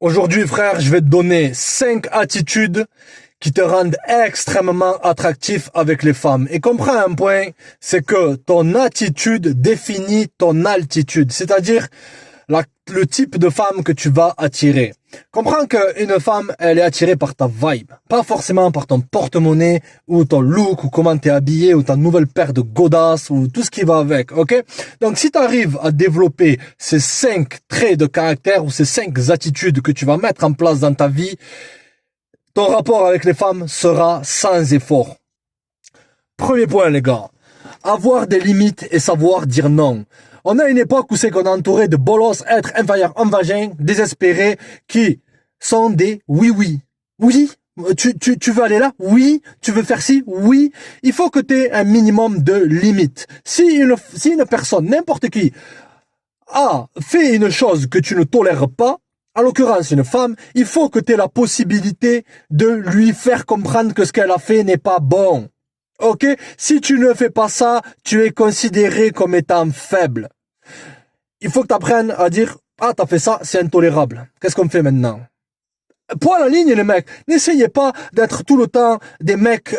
Aujourd'hui, frère, je vais te donner 5 attitudes qui te rendent extrêmement attractif avec les femmes. Et comprends un point, c'est que ton attitude définit ton altitude, c'est-à-dire le type de femme que tu vas attirer. Comprends qu'une femme, elle est attirée par ta vibe, pas forcément par ton porte-monnaie ou ton look ou comment t'es habillé ou ta nouvelle paire de godasses ou tout ce qui va avec, ok? Donc si tu arrives à développer ces 5 traits de caractère ou ces 5 attitudes que tu vas mettre en place dans ta vie, ton rapport avec les femmes sera sans effort. Premier point, les gars. Avoir des limites et savoir dire non. On a une époque où c'est qu'on est entouré de bolos, êtres inférieurs en vagin, désespérés, qui sont des oui. Oui, tu veux aller là? Oui. Tu veux faire ci? Oui. Il faut que tu aies un minimum de limites. Si une personne, n'importe qui, a fait une chose que tu ne tolères pas, en l'occurrence une femme, il faut que tu aies la possibilité de lui faire comprendre que ce qu'elle a fait n'est pas bon. Ok? Si tu ne fais pas ça, tu es considéré comme étant faible. Il faut que tu apprennes à dire, ah, t'as fait ça, c'est intolérable. Qu'est-ce qu'on fait maintenant? Point la ligne, les mecs. N'essayez pas d'être tout le temps des mecs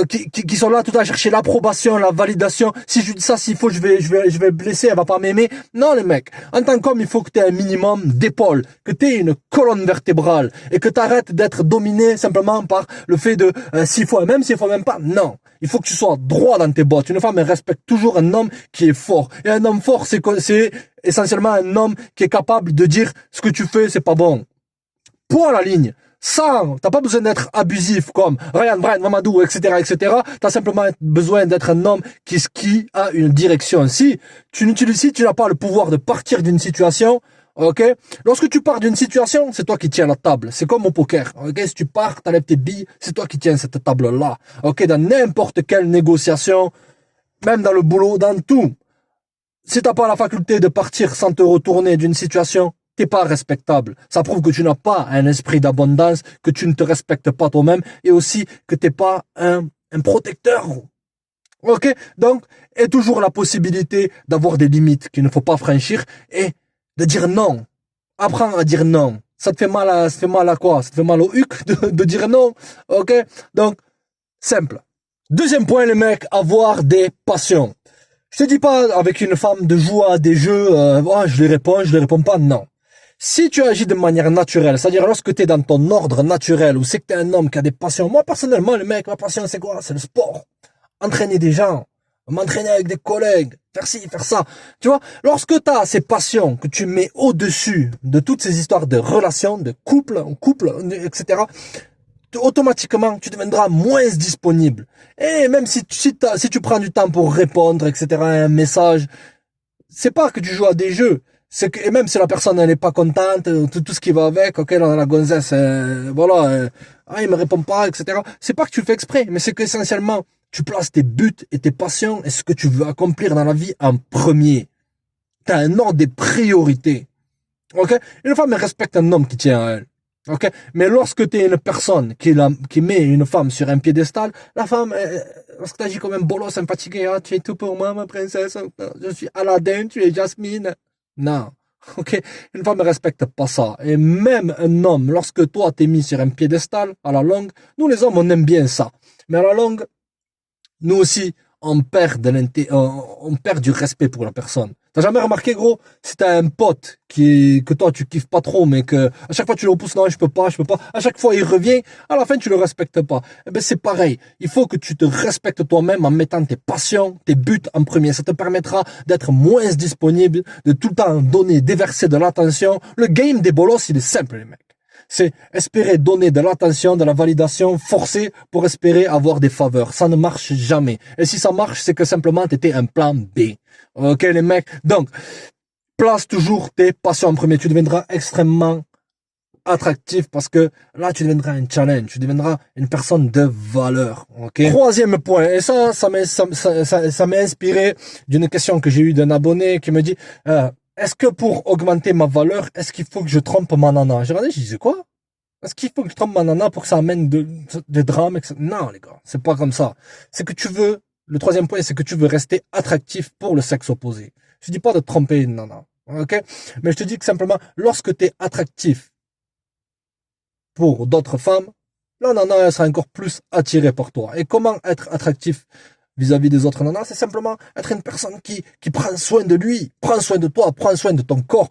qui sont là tout à chercher l'approbation, la validation. Si je dis ça, s'il faut, je vais blesser, elle va pas m'aimer. Non, les mecs. En tant qu'homme, il faut que tu aies un minimum d'épaule, que tu aies une colonne vertébrale et que tu arrêtes d'être dominé simplement par le fait de s'il faut, même s'il faut même pas. Non. Il faut que tu sois droit dans tes bottes. Une femme, elle respecte toujours un homme qui est fort. Et un homme fort, c'est essentiellement un homme qui est capable de dire ce que tu fais, c'est pas bon. Point à la ligne. Sans, t'as pas besoin d'être abusif comme Ryan, Brian, Mamadou, etc., etc. T'as simplement besoin d'être un homme qui a une direction. Si tu n'as pas le pouvoir de partir d'une situation, ok? Lorsque tu pars d'une situation, c'est toi qui tiens la table. C'est comme au poker, ok? Si tu pars, t'enlèves tes billes, c'est toi qui tiens cette table-là. Ok? Dans n'importe quelle négociation, même dans le boulot, dans tout. Si t'as pas la faculté de partir sans te retourner d'une situation, t'es pas respectable. Ça prouve que tu n'as pas un esprit d'abondance, que tu ne te respectes pas toi-même et aussi que t'es pas un protecteur. Ok? Donc, et toujours la possibilité d'avoir des limites qu'il ne faut pas franchir et de dire non. Apprends à dire non. Ça te fait mal à quoi? Ça te fait mal au huc de dire non. Ok? Donc, simple. Deuxième point, les mecs, avoir des passions. Je te dis pas avec une femme de jouer à des jeux, je les réponds pas, non. Si tu agis de manière naturelle, c'est-à-dire lorsque tu es dans ton ordre naturel, ou c'est que tu es un homme qui a des passions, moi personnellement, le mec, ma passion c'est quoi? C'est le sport. Entraîner des gens, m'entraîner avec des collègues, faire ci, faire ça. Tu vois, lorsque tu as ces passions que tu mets au-dessus de toutes ces histoires de relations, de couple, etc., automatiquement, tu deviendras moins disponible. Et même si tu prends du temps pour répondre, etc., à un message, c'est pas que tu joues à des jeux. C'est que, et même si la personne, elle est pas contente, tout ce qui va avec, ok, là, la gonzesse, il me répond pas, etc. C'est pas que tu le fais exprès, mais c'est qu'essentiellement, tu places tes buts et tes passions et ce que tu veux accomplir dans la vie en premier. T'as un ordre des priorités. Ok? Une femme, elle respecte un homme qui tient à elle. Ok? Mais lorsque tu es une personne qui met une femme sur un piédestal, la femme, lorsque tu agis comme un bolos, un fatigué, ah, tu es tout pour moi, ma princesse, je suis Aladdin, tu es Jasmine. Non. Ok? Une femme ne respecte pas ça. Et même un homme, lorsque toi t'es mis sur un piédestal, à la longue, nous les hommes, on aime bien ça. Mais à la longue, nous aussi, on perd du respect pour la personne. T'as jamais remarqué, gros, si t'as un pote que toi tu kiffes pas trop, mais que à chaque fois tu le repousses, non, je peux pas. À chaque fois il revient, à la fin tu le respectes pas. Eh ben c'est pareil. Il faut que tu te respectes toi-même en mettant tes passions, tes buts en premier. Ça te permettra d'être moins disponible, de tout le temps donner, déverser de l'attention. Le game des bolos, il est simple, les mecs. C'est espérer donner de l'attention, de la validation forcée pour espérer avoir des faveurs. Ça ne marche jamais. Et si ça marche, c'est que simplement t'étais un plan B. Ok, les mecs? Donc, place toujours tes passions en premier. Tu deviendras extrêmement attractif parce que là, tu deviendras un challenge. Tu deviendras une personne de valeur. Ok? Troisième point. Et ça m'est inspiré d'une question que j'ai eue d'un abonné qui me dit, est-ce que pour augmenter ma valeur, est-ce qu'il faut que je trompe ma nana? J'ai regardé, je disais quoi? Est-ce qu'il faut que je trompe ma nana pour que ça amène des drames, etc. Non, les gars, c'est pas comme ça. C'est que tu veux, le troisième point, c'est que tu veux rester attractif pour le sexe opposé. Je dis pas de tromper une nana. Ok? Mais je te dis que simplement, lorsque tu es attractif pour d'autres femmes, la nana, elle sera encore plus attirée par toi. Et comment être attractif vis-à-vis des autres nanas, c'est simplement être une personne qui prend soin de lui, prend soin de toi, prend soin de ton corps,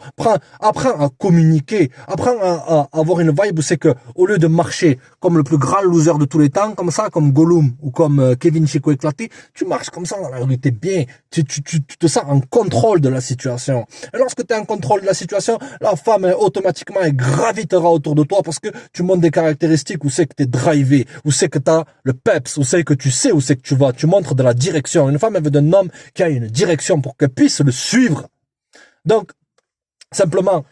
apprends à communiquer, apprends à avoir une vibe où c'est que, au lieu de marcher comme le plus grand loser de tous les temps, comme ça, comme Gollum ou comme Kevin Chico éclaté, tu marches comme ça dans la rue, t'es bien, tu te sens en contrôle de la situation. Et lorsque tu es en contrôle de la situation, la femme automatiquement elle gravitera autour de toi parce que tu montres des caractéristiques où c'est que tu es drivé, où c'est que tu as le peps, où c'est que tu sais où c'est que tu vas, tu montres de la direction. Une femme, elle veut d'un homme qui a une direction pour qu'elle puisse le suivre. Donc, simplement,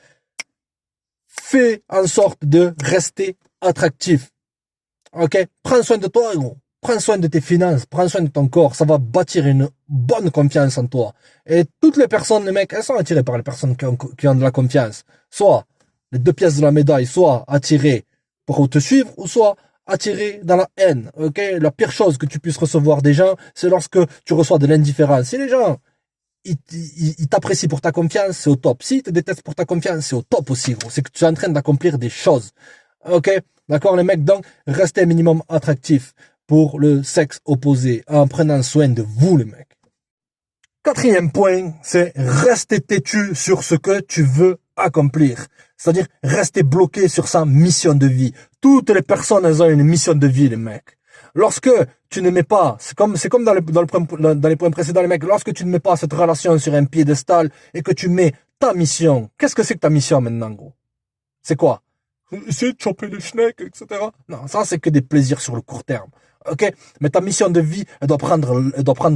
fais en sorte de rester attractif. Ok? Prends soin de toi, gros. Prends soin de tes finances, prends soin de ton corps. Ça va bâtir une bonne confiance en toi. Et toutes les personnes, les mecs, elles sont attirées par les personnes qui ont de la confiance. Soit les deux pièces de la médaille, soit attirées pour te suivre, ou soit attiré dans la haine, ok? La pire chose que tu puisses recevoir des gens, c'est lorsque tu reçois de l'indifférence. Si les gens, ils t'apprécient pour ta confiance, c'est au top. Si ils te détestent pour ta confiance, c'est au top aussi, gros. C'est que tu es en train d'accomplir des choses. Ok? D'accord, les mecs? Donc, restez un minimum attractif pour le sexe opposé en prenant soin de vous, les mecs. Quatrième point, c'est rester têtu sur ce que tu veux accomplir. C'est-à-dire rester bloqué sur sa mission de vie. Toutes les personnes, elles ont une mission de vie, les mecs. Lorsque tu ne mets pas, c'est comme dans les points précédents, les mecs, lorsque tu ne mets pas cette relation sur un piédestal et que tu mets ta mission, qu'est-ce que c'est que ta mission maintenant, gros? C'est quoi? Essayer de choper les schnecks, etc. Non, ça c'est que des plaisirs sur le court terme. Ok, mais ta mission de vie, elle doit prendre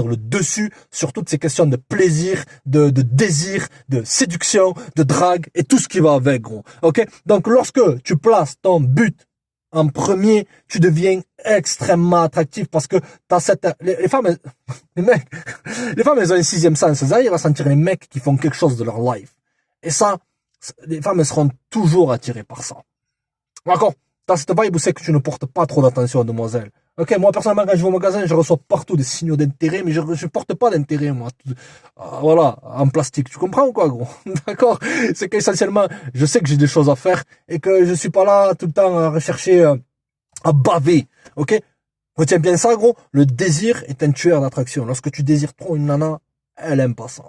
le dessus sur toutes ces questions de plaisir, de désir, de séduction, de drague et tout ce qui va avec, gros. Ok, donc lorsque tu places ton but en premier, tu deviens extrêmement attractif parce que t'as les femmes, les mecs, les femmes, elles ont un sixième sens. Elles arrivent à sentir les mecs qui font quelque chose de leur life. Et ça, les femmes, elles seront toujours attirées par ça. D'accord? Dans cette vibe où c'est que tu ne portes pas trop d'attention, demoiselle. Ok, moi personnellement quand je vais au magasin, je reçois partout des signaux d'intérêt, mais je porte pas d'intérêt, moi. Voilà, en plastique. Tu comprends ou quoi, gros? D'accord? C'est qu'essentiellement, je sais que j'ai des choses à faire et que je suis pas là tout le temps à rechercher, à baver. Ok? Retiens bien ça, gros. Le désir est un tueur d'attraction. Lorsque tu désires trop une nana, elle aime pas ça.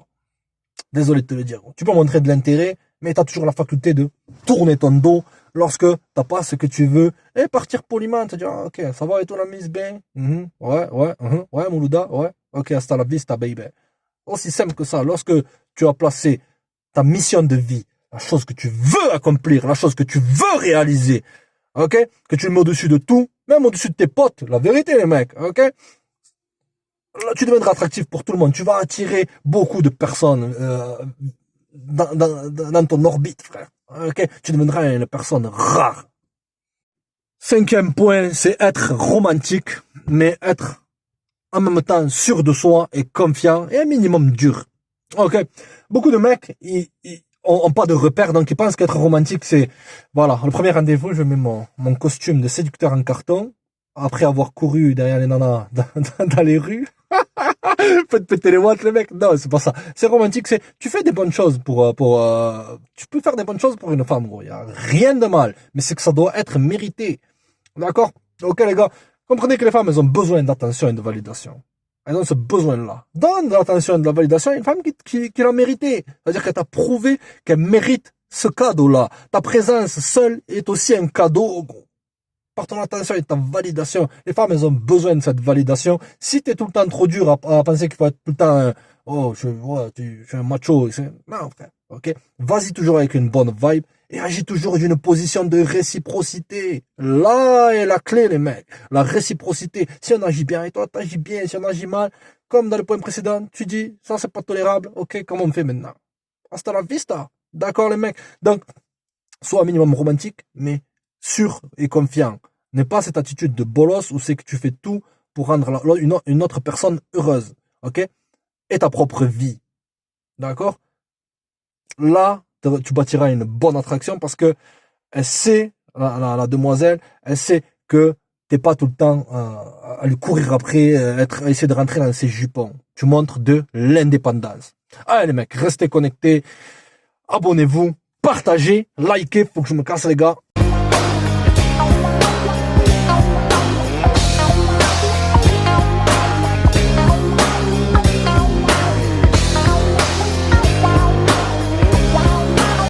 Désolé de te le dire. Tu peux montrer de l'intérêt, mais tu as toujours la faculté de tourner ton dos lorsque t'as pas ce que tu veux et partir poliment, te dire, ah, ok, ça va et tout la mise bien, ouais, Moulouda, ouais, ok, hasta la vista, baby. Aussi simple que ça, lorsque tu as placé ta mission de vie, la chose que tu veux accomplir, la chose que tu veux réaliser, ok, que tu le mets au-dessus de tout, même au-dessus de tes potes, la vérité les mecs, ok, là, tu deviendras attractif pour tout le monde. Tu vas attirer beaucoup de personnes dans ton orbite, frère. Ok, tu deviendras une personne rare. Cinquième point, c'est être romantique, mais être en même temps sûr de soi et confiant et un minimum dur. Ok, beaucoup de mecs, ils ont pas de repères, donc ils pensent qu'être romantique, c'est, voilà, le premier rendez-vous, je mets mon costume de séducteur en carton, après avoir couru derrière les nanas dans les rues. Peut te péter les watts, le mec. Non, c'est pas ça. C'est romantique, c'est, tu fais des bonnes choses tu peux faire des bonnes choses pour une femme, gros. Y a rien de mal. Mais c'est que ça doit être mérité. D'accord? Ok, les gars. Comprenez que les femmes, elles ont besoin d'attention et de validation. Elles ont ce besoin-là. Donne de l'attention et de la validation à une femme qui l'a mérité. C'est-à-dire qu'elle t'a prouvé qu'elle mérite ce cadeau-là. Ta présence seule est aussi un cadeau, gros. Par ton attention et ta validation. Les femmes, elles ont besoin de cette validation. Si t'es tout le temps trop dur à penser qu'il faut être tout le temps, oh, je suis un macho. Non, frère. Ok? Vas-y toujours avec une bonne vibe et agis toujours d'une position de réciprocité. Là est la clé, les mecs. La réciprocité. Si on agit bien et toi, t'agis bien. Si on agit mal, comme dans le point précédent, tu dis, ça, c'est pas tolérable. Ok, comment on fait maintenant? Hasta la vista. D'accord, les mecs? Donc, sois un minimum romantique, mais sûr et confiant. N'est pas cette attitude de bolos où c'est que tu fais tout pour rendre une autre personne heureuse. Ok? Et ta propre vie. D'accord? Là, tu bâtiras une bonne attraction parce que elle sait, la demoiselle, elle sait que t'es pas tout le temps à lui courir après, à essayer de rentrer dans ses jupons. Tu montres de l'indépendance. Allez les mecs, restez connectés. abonnez-vous, partagez, likez, faut que je me casse les gars.